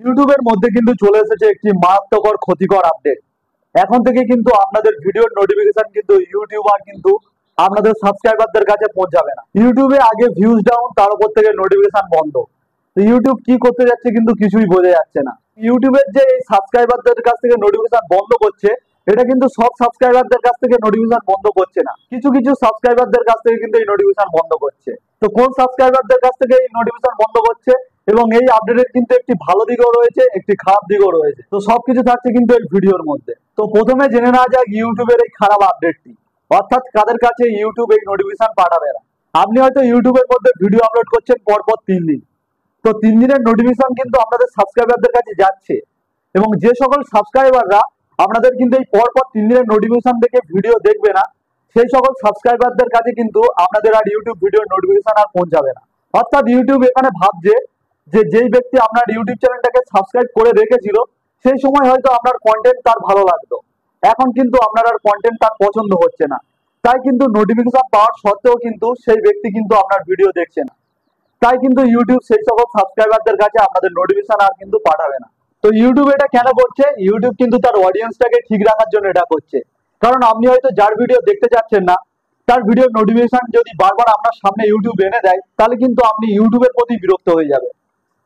ইউটিউবের মধ্যে কিন্তু চলে এসেছে একটি মারাত্মকর ক্ষতিকর আপডেট। এখন থেকে কিন্তু আপনাদের ভিডিওর নোটিফিকেশন কিন্তু ইউটিউবার কিন্তু আপনাদের সাবস্ক্রাইবারদের কাছে পৌঁছাবে না। ইউটিউবে আগে ভিউজ ডাউন, তার উপর থেকে নোটিফিকেশন বন্ধ। তো ইউটিউব কি করতে যাচ্ছে কিন্তু কিছুই বোঝা যাচ্ছে না। ইউটিউবের যে এই সাবস্ক্রাইবারদের কাছ থেকে নোটিফিকেশন বন্ধ করছে, এটা কিন্তু সব সাবস্ক্রাইবারদের কাছ থেকে নোটিফিকেশন বন্ধ করছে না, কিছু কিছু সাবস্ক্রাইবারদের কাছ থেকে কিন্তু এই নোটিফিকেশন বন্ধ করছে। তো কোন সাবস্ক্রাইবারদের কাছ থেকে এই নোটিফিকেশন বন্ধ করছে এবং এই আপডেটের কিন্তু একটি ভালো দিকও রয়েছে, একটি খারাপ দিকও রয়েছে। তো সবকিছু থাকছে কিন্তু এই ভিডিওর মধ্যে। তো প্রথমে জেনে নেওয়া যাক ইউটিউবের এই খারাপ আপডেটটি, অর্থাৎ কাদের কাছে ইউটিউব এই নোটিফিকেশন পাঠাবে না। আপনি হয়তো ইউটিউবের মধ্যে ভিডিও আপলোড করছেন পরপর 3 দিন, তো 3 দিনের নোটিফিকেশন কিন্তু আপনাদের সাবস্ক্রাইবারদের কাছে যাচ্ছে, এবং যে সকল সাবস্ক্রাইবাররা আপনাদের কিন্তু এই পরপর 3 দিনের নোটিফিকেশন দেখে ভিডিও দেখবে না, সেই সকল সাবস্ক্রাইবারদের কাছে কিন্তু আপনাদের আর ইউটিউব ভিডিওর নোটিফিকেশন আর পৌঁছাবে না। অর্থাৎ ইউটিউব এখানে ভাবছে যে যেই ব্যক্তি আপনার ইউটিউব চ্যানেলটাকে সাবস্ক্রাইব করে রেখেছিল, সেই সময় হয়তো আপনার কন্টেন্ট তার ভালো লাগতো, এখন কিন্তু আপনার আর কন্টেন্ট তার পছন্দ হচ্ছে না, তাই কিন্তু নোটিফিকেশন পাওয়ার সত্ত্বেও কিন্তু সেই ব্যক্তি কিন্তু আপনার ভিডিও দেখছে না। তাই কিন্তু ইউটিউব সেই সকল সাবস্ক্রাইবারদের কাছে আপনাদের নোটিফিকেশন আর কিন্তু পাঠাবে না। তো ইউটিউব এটা কেন করছে? ইউটিউব কিন্তু তার অডিয়েন্সটাকে ঠিক রাখার জন্য এটা করছে। কারণ আপনি হয়তো যার ভিডিও দেখতে চাচ্ছেন না, তার ভিডিওর নোটিফিকেশন যদি বারবার আপনার সামনে ইউটিউব এনে দেয়, তাহলে কিন্তু আপনি ইউটিউবের প্রতি বিরক্ত হয়ে যাবে।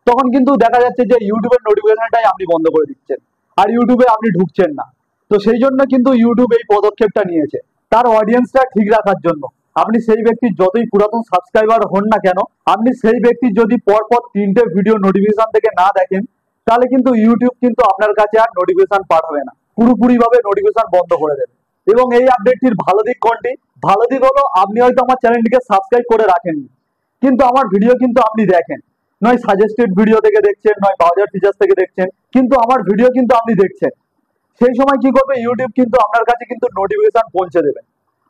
তখন কিন্তু দেখা যাচ্ছে যে ইউটিউবের নোটিফিকেশনটাই আপনি বন্ধ করে দিচ্ছেন, আর ইউটিউবে আপনি ঢুকছেন না। তো সেই জন্য কিন্তু ইউটিউব এই পদক্ষেপটা নিয়েছে, তার অডিয়েন্সটা ঠিক রাখার জন্য। আপনি সেই ব্যক্তির যতই পুরাতন সাবস্ক্রাইবার হন না কেন, আপনি সেই ব্যক্তি যদি পরপর 3টে ভিডিও নোটিফিকেশন থেকে না দেখেন, তাহলে কিন্তু ইউটিউব কিন্তু আপনার কাছে আর নোটিফিকেশন পাঠাবে না, পুরোপুরি ভাবে নোটিফিকেশন বন্ধ করে দেবে। এবং এই আপডেটটির ভালো দিক কোনটি? ভালো দিক হলো আপনি হয়তো আমার চ্যানেলটিকে সাবস্ক্রাইব করে রাখেননি, কিন্তু আমার ভিডিও কিন্তু আপনি দেখেন, নয় সাজেস্টেড ভিডিও থেকে দেখছেন, নয় ব্রাউজার ফিচার্স থেকে দেখছেন, কিন্তু আমার ভিডিও কিন্তু আপনি দেখছেন। সেই সময় কি করবে? ইউটিউব কিন্তু আপনার কাছে কিন্তু নোটিফিকেশন পৌঁছে দেবে।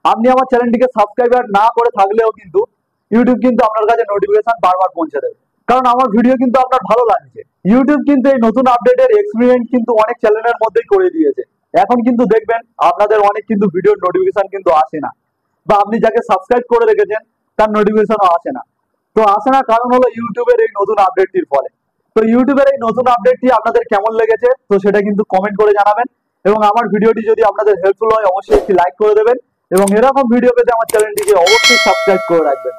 আপনি আমার চ্যানেলটিকে সাবস্ক্রাইবার না করে থাকলেও কিন্তু ইউটিউব কিন্তু আপনার কাছে নোটিফিকেশন বারবার পৌঁছে দেবে, কারণ আমার ভিডিও কিন্তু আপনার ভালো লাগছে। ইউটিউব কিন্তু এই নতুন আপডেটের এক্সপেরিমেন্ট কিন্তু অনেক চ্যানেলের মধ্যেই করে দিয়েছে। এখন কিন্তু দেখবেন আপনাদের অনেক কিন্তু ভিডিওর নোটিফিকেশন কিন্তু আসে না, বা আপনি যাকে সাবস্ক্রাইব করে রেখেছেন তার নোটিফিকেশনও আসে না। তো আসে না কারণ হলো ইউটিউবের এই নতুন আপডেটটির ফলে। তো ইউটিউবের এই নতুন আপডেটটি আপনাদের কেমন লেগেছে, তো সেটা কিন্তু কমেন্ট করে জানাবেন। এবং আমার ভিডিওটি যদি আপনাদের হেল্পফুল হয়, অবশ্যই একটি লাইক করে দেবেন, এবং এরকম ভিডিও পেতে আমার চ্যানেলটিকে অবশ্যই সাবস্ক্রাইব করে রাখবেন।